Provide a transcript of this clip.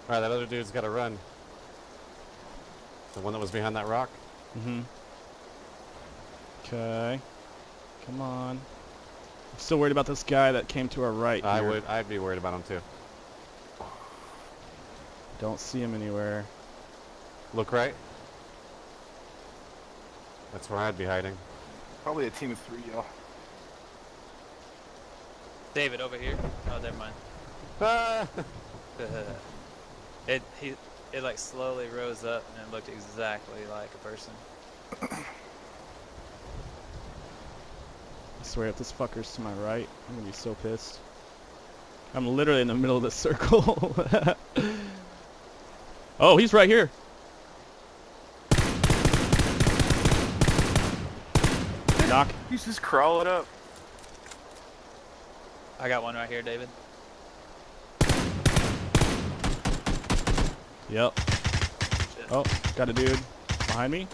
Alright, that other dude's gotta run. The one that was behind that rock? Mm-hmm. Okay. Come on. I'm still worried about this guy that came to our right here. I'd be worried about him too. Don't see him anywhere. Look right. That's where I'd be hiding. Probably a team of 3, y'all. David, over here. Oh, never mind. Ah! It like slowly rose up and it looked exactly like a person. I swear, if this fucker's to my right, I'm gonna be so pissed. I'm literally in the middle of the circle. Oh, he's right here. Knock. He's just crawling up. I got one right here, David. Yep. Shit. Oh, got a dude behind me.